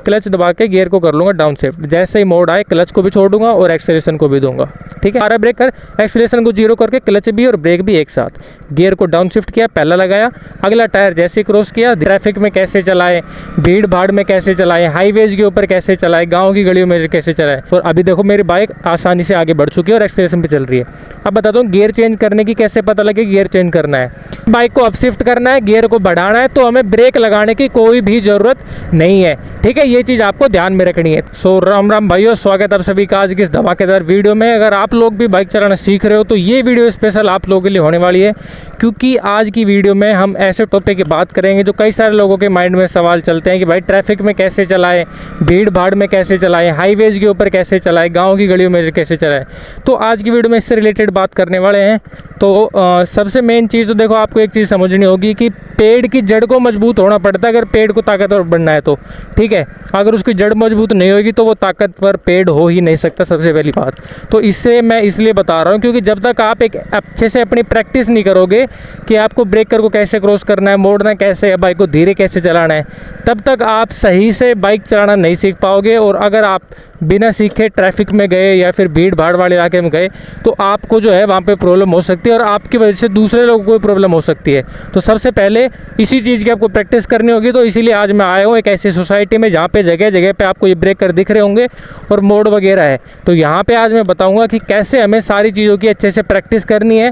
Clutch दबा के gear को कर लूँगा डाउन शिफ्ट। जैसे ही मोड आए क्लच को भी छोड़ दूंगा और एक्सेलरेशन को भी दूंगा। ठीक है, सारा ब्रेकर एक्सेलरेशन को 0 करके क्लच भी और ब्रेक भी एक साथ। गियर को डाउन शिफ्ट किया, पहला लगाया, अगला टायर जैसे क्रॉस किया, ट्रैफिक में कैसे चलाएं, भीड़ भाड़ में कैसे चलाएं, हाईवेज के ऊपर कैसे चलाएं, गाँव की गलियों में कैसे चलाएं। और अभी देखो मेरी बाइक आसानी से आगे बढ़ चुकी है और एक्सेलरेशन पे चल रही है। अब बताता हूँ गियर चेंज करने की कैसे पता लगे गियर चेंज करना है। बाइक को अप शिफ्ट करना है, गियर को बढ़ाना है, तो हमें ब्रेक लगाने की कोई भी ज़रूरत नहीं है। ठीक है, ये चीज़ आपको ध्यान में रखनी है। सो राम राम भाइयों, स्वागत आप सभी का आज की इस धमाकेदार वीडियो में। अगर आप लोग भी बाइक चलाना सीख रहे हो तो ये वीडियो स्पेशल आप लोगों के लिए होने वाली है, क्योंकि आज की वीडियो में हम ऐसे टॉपिक की बात करेंगे जो कई सारे लोगों के माइंड में सवाल चलते हैं कि भाई ट्रैफिक में कैसे चलाएं, भीड़ भाड़ में कैसे चलाएं, हाईवेज के ऊपर कैसे चलाएं, गाँव की गलियों में कैसे चलाएं। तो आज की वीडियो में इससे रिलेटेड बात करने वाले हैं। तो सबसे मेन चीज़ तो देखो, आपको एक चीज़ समझनी होगी कि पेड़ की जड़ को मजबूत होना पड़ता है अगर पेड़ को ताकतवर बनना है तो। ठीक है, अगर उसकी जड़ मजबूत नहीं होगी तो वो ताकतवर पेड़ हो ही नहीं सकता, सबसे पहली बात। तो इससे मैं इसलिए बता रहा हूँ क्योंकि जब तक आप एक अच्छे से अपनी प्रैक्टिस नहीं करोगे कि आपको ब्रेकर को कैसे क्रॉस करना है, मोड़ना कैसे है, बाइक को धीरे कैसे चलाना है, तब तक आप सही से बाइक चलाना नहीं सीख पाओगे। और अगर आप बिना सीखे ट्रैफिक में गए या फिर भीड़ भाड़ वाले इलाके में गए तो आपको जो है वहाँ पे प्रॉब्लम हो सकती है और आपकी वजह से दूसरे लोगों को प्रॉब्लम हो सकती है। तो सबसे पहले इसी चीज़ की आपको प्रैक्टिस करनी होगी। तो इसीलिए आज मैं आया हूँ एक ऐसी सोसाइटी में जहाँ पे जगह जगह पे आपको ये ब्रेकर दिख रहे होंगे और मोड़ वगैरह है। तो यहाँ पे आज मैं बताऊँगा कि कैसे हमें सारी चीज़ों की अच्छे से प्रैक्टिस करनी है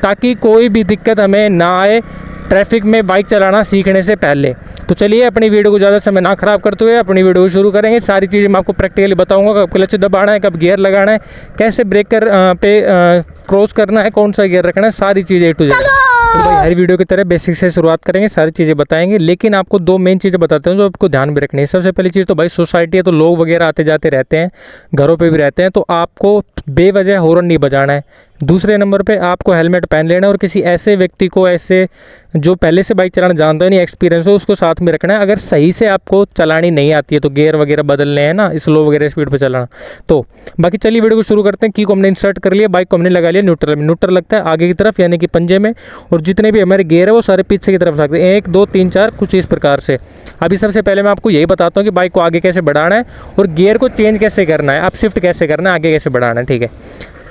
ताकि कोई भी दिक्कत हमें ना आए ट्रैफिक में बाइक चलाना सीखने से पहले। तो चलिए अपनी वीडियो को ज़्यादा समय ना ख़राब करते हुए अपनी वीडियो को शुरू करेंगे। सारी चीज़ें मैं आपको प्रैक्टिकली बताऊंगा, कब क्लच दबाना है, कब गियर लगाना है, कैसे ब्रेकर पे क्रॉस करना है, कौन सा गियर रखना है, सारी चीज़ें A to Z। तो भाई हर वीडियो की तरह बेसिक से शुरुआत करेंगे, सारी चीज़ें बताएंगे, लेकिन आपको दो मेन चीज़ें बताते हैं जो आपको ध्यान में रखनी है। सबसे पहली चीज़ तो भाई सोसाइटी है तो लोग वगैरह आते जाते रहते हैं, घरों पे भी रहते हैं, तो आपको बेवजह हॉर्न नहीं बजाना है। दूसरे नंबर पे आपको हेलमेट पहन लेना और किसी ऐसे व्यक्ति को, ऐसे जो पहले से बाइक चलाना जानता है, नहीं एक्सपीरियंस हो, उसको साथ में रखना है। अगर सही से आपको चलानी नहीं आती है तो गियर वगैरह बदलने हैं ना, स्लो वगैरह स्पीड पे चलाना। तो बाकी चलिए वीडियो को शुरू करते हैं। की को हमने इंसर्ट कर लिया, बाइक को हमने लगा लिया न्यूट्रल में। न्यूट्रल लगता है आगे की तरफ यानी कि पंजे में, और जितने भी हमारे गियर है वो सारे पीछे की तरफ लगते हैं, 1 2 3 4 कुछ इस प्रकार से। अभी सबसे पहले मैं आपको यही बताता हूँ कि बाइक को आगे कैसे बढ़ाना है और गियर को चेंज कैसे करना है, अप शिफ्ट कैसे करना है, आगे कैसे बढ़ाना है। ठीक है,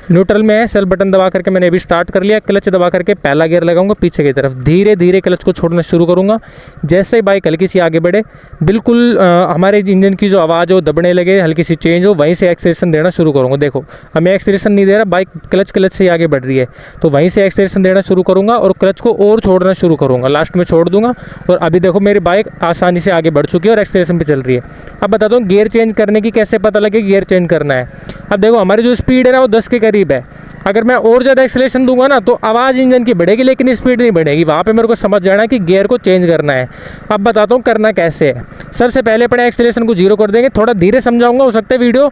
न्यूट्रल में है, सेल बटन दबा करके मैंने अभी स्टार्ट कर लिया। क्लच दबा करके पहला गियर लगाऊंगा पीछे की तरफ, धीरे धीरे क्लच को छोड़ना शुरू करूंगा। जैसे ही बाइक हल्की सी आगे बढ़े, बिल्कुल हमारे इंजन की जो आवाज़ हो दबने लगे, हल्की सी चेंज हो, वहीं से एक्सेलरेशन देना शुरू करूँगा। देखो अब मैं एक्सेलरेशन नहीं दे रहा, बाइक क्लच से आगे बढ़ रही है, तो वहीं से एक्सेलरेशन देना शुरू करूँगा और क्लच को और छोड़ना शुरू करूँगा, लास्ट में छोड़ दूँगा। और अभी देखो मेरी बाइक आसानी से आगे बढ़ चुकी है और एक्सेलरेशन पर चल रही है। अब बताता हूँ गियर चेंज करने की कैसे पता लगे गियर चेंज करना है। अब देखो हमारी जो स्पीड है ना वो 10 के करीब है। अगर मैं और ज़्यादा एक्सेलरेशन दूंगा ना तो आवाज़ इंजन की बढ़ेगी लेकिन स्पीड नहीं बढ़ेगी। वहाँ पे मेरे को समझ जाना है कि गियर को चेंज करना है। अब बताता हूँ करना कैसे है। सबसे पहले अपने एक्सेलरेशन को 0 कर देंगे, थोड़ा धीरे समझाऊंगा, हो सकता है वीडियो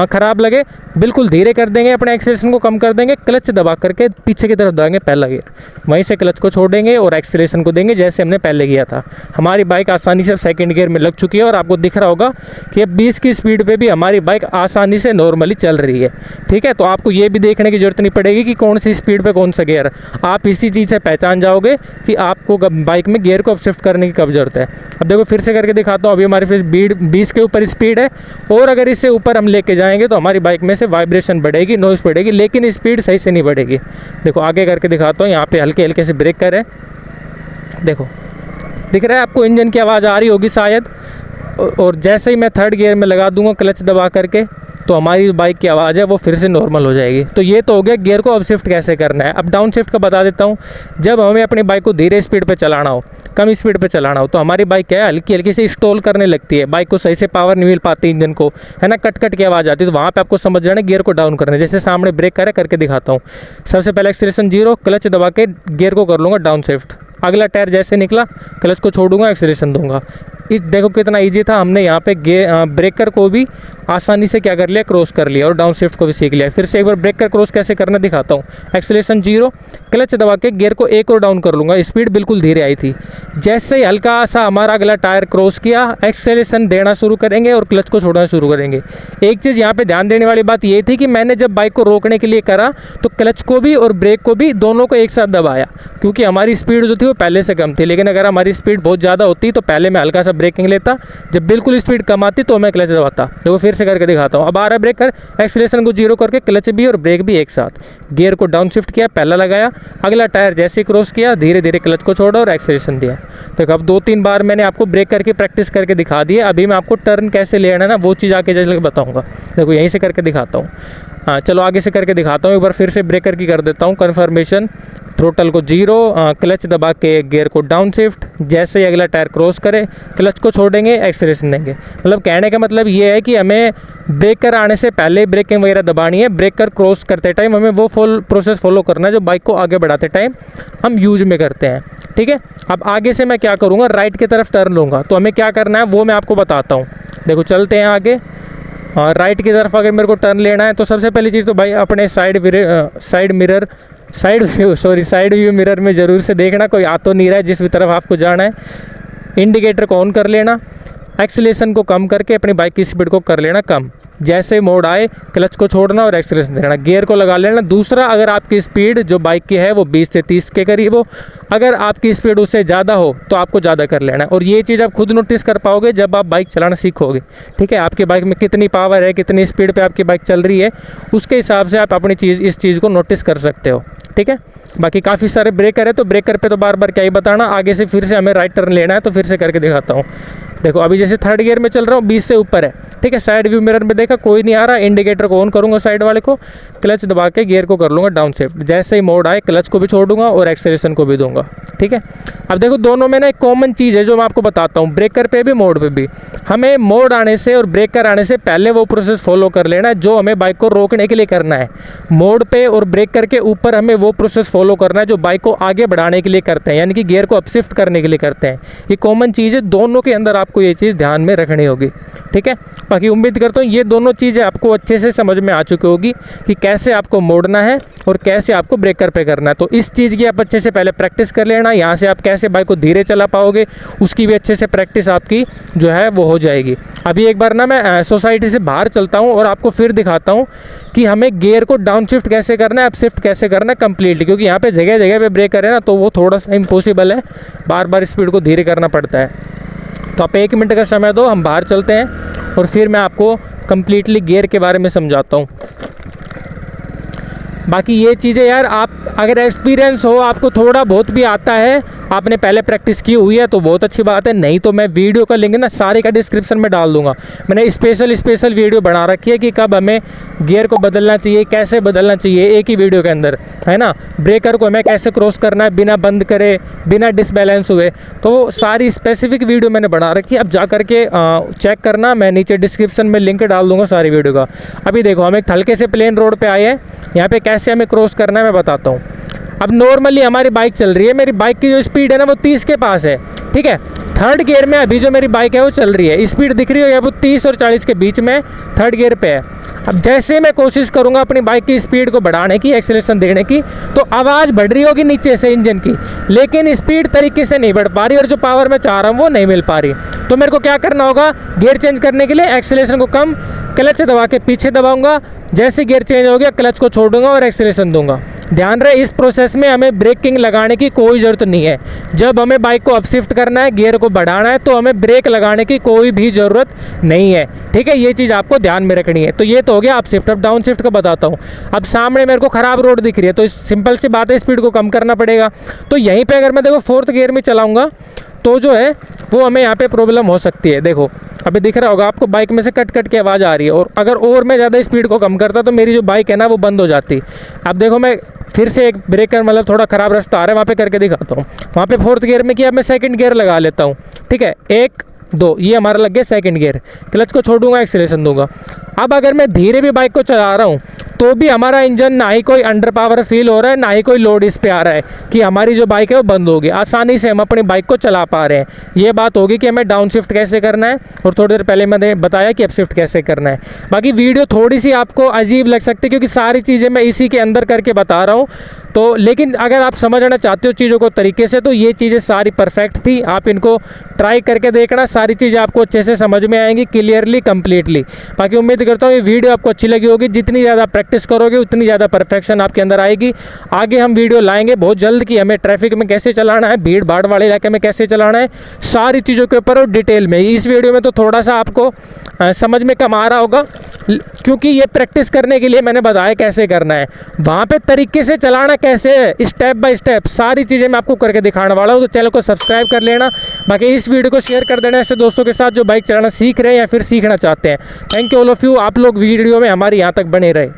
ख़राब लगे, बिल्कुल धीरे कर देंगे, अपने एक्सेलरेशन को कम कर देंगे, क्लच दबा करके पीछे की तरफ दबाएंगे पहला गियर, वहीं से क्लच को छोड़ेंगे और एक्सेलरेशन को देंगे जैसे हमने पहले किया था। हमारी बाइक आसानी से सेकेंड गियर में लग चुकी है और आपको दिख रहा होगा कि अब 20 की स्पीड पर भी हमारी बाइक आसानी से नॉर्मली चल रही है। ठीक है, तो आपको ये भी देखने की जरूरत नहीं पड़ेगी कि कौन सी स्पीड पे कौन सा गियर। आप इसी चीज़ से पहचान जाओगे कि आपको बाइक में गियर को अप शिफ्ट करने की कब जरूरत है। अब देखो फिर से करके दिखाता हूँ। अभी हमारी स्पीड 20 के ऊपर स्पीड है और अगर इससे ऊपर हम लेके जाएंगे तो हमारी बाइक में से वाइब्रेशन बढ़ेगी, नॉइज़ बढ़ेगी, लेकिन स्पीड सही से नहीं बढ़ेगी। देखो आगे करके दिखाता हूँ, यहाँ पे हल्के हल्के से ब्रेक कर है, देखो दिख रहा है आपको, इंजन की आवाज़ आ रही होगी शायद। और जैसे ही मैं थर्ड गियर में लगा दूंगा क्लच दबा करके तो हमारी बाइक की आवाज़ है वो फिर से नॉर्मल हो जाएगी। तो ये तो हो गया गियर को अप शिफ्ट कैसे करना है। अब डाउन शिफ्ट का बता देता हूँ। जब हमें अपनी बाइक को धीरे स्पीड पे चलाना हो, कम स्पीड पे चलाना हो, तो हमारी बाइक क्या है हल्की हल्की से स्टॉल करने लगती है, बाइक को सही से पावर नहीं मिल पाती इंजन को, है ना, कट कट की आवाज़ आती है। तो वहाँ पे आपको समझ जाना गियर को डाउन करना है। जैसे सामने ब्रेक करे करके दिखाता हूँ। सबसे पहले एक्सेलरेशन 0, क्लच दबा के गियर को कर लूँगा डाउन शिफ्ट, अगला टायर जैसे निकला क्लच को छोड़ूंगा, एक्सेलरेशन दूंगा। देखो कितना इजी था, हमने यहाँ पे ब्रेकर को भी आसानी से क्या कर लिया, क्रॉस कर लिया और डाउन शिफ्ट को भी सीख लिया। फिर से एक बार ब्रेकर क्रॉस कैसे करना दिखाता हूँ। एक्सेलरेशन 0, क्लच दबा के गियर को एक और डाउन कर लूँगा, स्पीड बिल्कुल धीरे आई थी। जैसे ही हल्का सा हमारा अगला टायर क्रॉस किया, एक्सेलरेशन देना शुरू करेंगे और क्लच को छोड़ना शुरू करेंगे। एक चीज़ यहाँ पे ध्यान देने वाली बात ये थी कि मैंने जब बाइक को रोकने के लिए करा तो क्लच को भी और ब्रेक को भी दोनों को एक साथ दबाया, क्योंकि हमारी स्पीड जो थी वो पहले से कम थी। लेकिन अगर हमारी स्पीड बहुत ज़्यादा होती तो पहले मैं हल्का सा ब्रेकिंग लेता, जब बिल्कुल स्पीड कम आती तो मैं क्लच दबाता। देखो फिर से करके दिखाता हूँ। अब आ रहा ब्रेक कर, एक्सीलरेशन को 0 करके क्लच भी और ब्रेक भी एक साथ, गियर को डाउन शिफ्ट किया, पहला लगाया, अगला टायर जैसे ही क्रॉस किया धीरे धीरे क्लच को छोड़ा और एक्सीलरेशन दिया। देखो अब 2-3 बार मैंने आपको ब्रेक करके प्रैक्टिस करके दिखा दी है। अभी मैं आपको टर्न कैसे लेना है ना वो चीज़ आगे जैसे बताऊँगा। देखो यहीं से करके दिखाता हूँ। हाँ चलो आगे से करके दिखाता हूँ। एक बार फिर से ब्रेकर की कर देता हूँ कन्फर्मेशन। थ्रोटल को 0, क्लच दबा के गियर को डाउन शिफ्ट, जैसे ही अगला टायर क्रॉस करे क्लच को छोड़ेंगे, एक्सीलरेशन देंगे। मतलब कहने का मतलब ये है कि हमें ब्रेकर आने से पहले ब्रेकिंग वगैरह दबानी है, ब्रेकर क्रॉस करते टाइम हमें वो प्रोसेस फॉलो करना है जो बाइक को आगे बढ़ाते टाइम हम यूज में करते हैं। ठीक है, अब आगे से मैं क्या करूँगा, राइट की तरफ टर्न लूँगा। तो हमें क्या करना है वो मैं आपको बताता हूँ। देखो चलते हैं आगे। राइट की तरफ अगर मेरे को टर्न लेना है तो सबसे पहली चीज़ तो भाई अपने साइड व्यू मिरर में ज़रूर से देखना कोई आ तो नहीं रहा है जिस भी तरफ आपको जाना है। इंडिकेटर को ऑन कर लेना, एक्सीलरेशन को कम करके अपनी बाइक की स्पीड को कर लेना कम। जैसे मोड आए क्लच को छोड़ना और एक्सीलरेशन देना, गियर को लगा लेना। दूसरा, अगर आपकी स्पीड जो बाइक की है वो 20 से 30 के करीब हो, अगर आपकी स्पीड उससे ज़्यादा हो तो आपको ज़्यादा कर लेना है। और ये चीज़ आप खुद नोटिस कर पाओगे जब आप बाइक चलाना सीखोगे। ठीक है, आपकी बाइक में कितनी पावर है, कितनी स्पीड पे आपकी बाइक चल रही है, उसके हिसाब से आप अपनी इस चीज़ को नोटिस कर सकते हो। ठीक है, बाकी काफ़ी सारे ब्रेकर है तो ब्रेकर पे तो बार बार क्या ही बताना। आगे से फिर से हमें राइट टर्न लेना है तो फिर से करके दिखाता हूँ। देखो अभी जैसे थर्ड गियर में चल रहा हूँ, 20 से ऊपर है। ठीक है, साइड व्यू मिरर में देखा कोई नहीं आ रहा, इंडिकेटर को ऑन करूँगा साइड वाले को, क्लच दबा के गियर को कर लूँगा डाउन शिफ्ट। जैसे ही मोड आए क्लच को भी छोड़ दूँगा और एक्सेलरेशन को भी दूंगा। ठीक है, अब देखो दोनों में ना एक कॉमन चीज़ है जो मैं आपको बताता हूँ, ब्रेकर पे भी मोड पे भी। हमें मोड आने से और ब्रेकर आने से पहले वो प्रोसेस फॉलो कर लेना है जो हमें बाइक को रोकने के लिए करना है। मोड पे और ब्रेकर के ऊपर हमें वो प्रोसेस फॉलो करना है जो बाइक को आगे बढ़ाने के लिए करते हैं, यानी कि गियर को अपशिफ्ट करने के लिए करते हैं। ये कॉमन चीज़ है, दोनों के अंदर आपको ये चीज़ ध्यान में रखनी होगी। ठीक है, बाकी उम्मीद करता हूँ ये दोनों चीज़ें आपको अच्छे से समझ में आ चुकी होगी कि कैसे आपको मोड़ना है और कैसे आपको ब्रेकर पे करना है। तो इस चीज़ की आप अच्छे से पहले प्रैक्टिस कर लेना। यहाँ से आप कैसे बाइक को धीरे चला पाओगे उसकी भी अच्छे से प्रैक्टिस आपकी जो है वो हो जाएगी। अभी एक बार ना मैं सोसाइटी से बाहर चलता हूँ और आपको फिर दिखाता हूँ कि हमें गियर को डाउन शिफ्ट कैसे करना है, अप शिफ्ट कैसे करना है कम्प्लीटली, क्योंकि यहाँ पे जगह जगह पे ब्रेकर है ना, तो वो थोड़ा सा इम्पॉसिबल है, बार बार स्पीड को धीरे करना पड़ता है। तो आप 1 मिनट का समय दो, हम बाहर चलते हैं और फिर मैं आपको कम्प्लीटली गियर के बारे में समझाता हूँ। बाकी ये चीज़ें यार, आप अगर एक्सपीरियंस हो, आपको थोड़ा बहुत भी आता है, आपने पहले प्रैक्टिस की हुई है तो बहुत अच्छी बात है। नहीं तो मैं वीडियो का लिंक ना सारे का डिस्क्रिप्शन में डाल दूंगा। मैंने स्पेशल वीडियो बना रखी है कि कब हमें गियर को बदलना चाहिए, कैसे बदलना चाहिए, एक ही वीडियो के अंदर, है ना। ब्रेकर को हमें कैसे क्रॉस करना है बिना बंद करे, बिना डिसबैलेंस हुए, तो वो सारी स्पेसिफिक वीडियो मैंने बना रखी है। अब जा करके चेक करना, मैं नीचे डिस्क्रिप्शन में लिंक डाल दूंगा सारी वीडियो का। अभी देखो हम एक हल्के से प्लेन रोड पर आए हैं, यहाँ पर कैसे हमें क्रॉस करना है मैं बताता हूँ। अब नॉर्मली हमारी बाइक चल रही है, मेरी बाइक की जो स्पीड है ना वो 30 के पास है। ठीक है, थर्ड गियर में अभी जो मेरी बाइक है वो चल रही है, स्पीड दिख रही है वो 30 और 40 के बीच में थर्ड गियर पे है। अब जैसे मैं कोशिश करूंगा अपनी बाइक की स्पीड को बढ़ाने की, एक्सेलरेशन देने की, तो आवाज़ बढ़ रही होगी नीचे से इंजन की, लेकिन स्पीड तरीके से नहीं बढ़ पा रही और जो पावर मैं चाह रहा हूँ वो नहीं मिल पा रही। तो मेरे को क्या करना होगा, गियर चेंज करने के लिए एक्सेलरेशन को कम, क्लच दबा के पीछे दबाऊंगा, जैसे गियर चेंज हो गया क्लच को छोड़ूंगा और एक्सेलरेशन दूंगा। ध्यान रहे इस प्रोसेस में हमें ब्रेकिंग लगाने की कोई ज़रूरत नहीं है। जब हमें बाइक को अपशिफ्ट करना है, गियर को बढ़ाना है, तो हमें ब्रेक लगाने की कोई भी ज़रूरत नहीं है। ठीक है, ये चीज़ आपको ध्यान में रखनी है। तो ये तो हो गया अप शिफ्ट। अब डाउन शिफ्ट का बताता हूँ। अब सामने मेरे को ख़राब रोड दिख रही है तो सिंपल सी बात है, स्पीड को कम करना पड़ेगा। तो यहीं पर अगर मैं देखो 4th गियर में चलाऊँगा तो जो है वो हमें यहाँ पे प्रॉब्लम हो सकती है। देखो अभी दिख रहा होगा आपको, बाइक में से कट कट के आवाज़ आ रही है, और अगर और मैं ज़्यादा स्पीड को कम करता तो मेरी जो बाइक है ना वो बंद हो जाती। अब देखो मैं फिर से एक ब्रेकर, मतलब थोड़ा ख़राब रास्ता आ रहा है, वहाँ पे करके दिखाता हूँ। वहाँ पे 4th गियर में किया, मैं 2nd गियर लगा लेता हूँ। ठीक है, 1 2 ये हमारा लग गया 2nd गियर, क्लच को छोड़ूंगा, एक्सेलरेशन दूंगा। अब अगर मैं धीरे भी बाइक को चला रहा हूँ तो भी हमारा इंजन ना ही कोई अंडर पावर फील हो रहा है, ना ही कोई लोड इस पे आ रहा है कि हमारी जो बाइक है वो बंद होगी। आसानी से हम अपनी बाइक को चला पा रहे हैं। ये बात होगी कि हमें डाउन शिफ्ट कैसे करना है, और थोड़ी देर पहले मैंने बताया कि अप शिफ्ट कैसे करना है। बाकी वीडियो थोड़ी सी आपको अजीब लग सकती है क्योंकि सारी चीज़ें मैं इसी के अंदर करके बता रहा हूँ, तो लेकिन अगर आप समझना चाहते हो चीज़ों को तरीके से तो ये चीज़ें सारी परफेक्ट थी। आप इनको ट्राई करके देखना, सारी चीज़ें आपको अच्छे से समझ में आएंगी, क्लियरली, कंप्लीटली। बाकी उम्मीद करता हूँ ये वीडियो आपको अच्छी लगी होगी। जितनी ज़्यादा प्रैक्टिस करोगे उतनी ज़्यादा परफेक्शन आपके अंदर आएगी। आगे हम वीडियो लाएंगे बहुत जल्द कि हमें ट्रैफिक में कैसे चलाना है, भीड़ भाड़ वाले इलाके में कैसे चलाना है, सारी चीज़ों के ऊपर और डिटेल में। इस वीडियो में तो थोड़ा सा आपको समझ में कम आ रहा होगा, क्योंकि ये प्रैक्टिस करने के लिए मैंने बताया कैसे करना है। वहाँ पे तरीके से चलाना कैसे है, स्टेप बाय स्टेप सारी चीज़ें मैं आपको करके दिखाने वाला हूँ। तो चैनल को सब्सक्राइब कर लेना। बाकी इस वीडियो को शेयर कर देना ऐसे दोस्तों के साथ जो बाइक चलाना सीख रहे हैं या फिर सीखना चाहते हैं। Thank you all of you. आप लोग वीडियो में हमारी यहाँ तक बने रहे।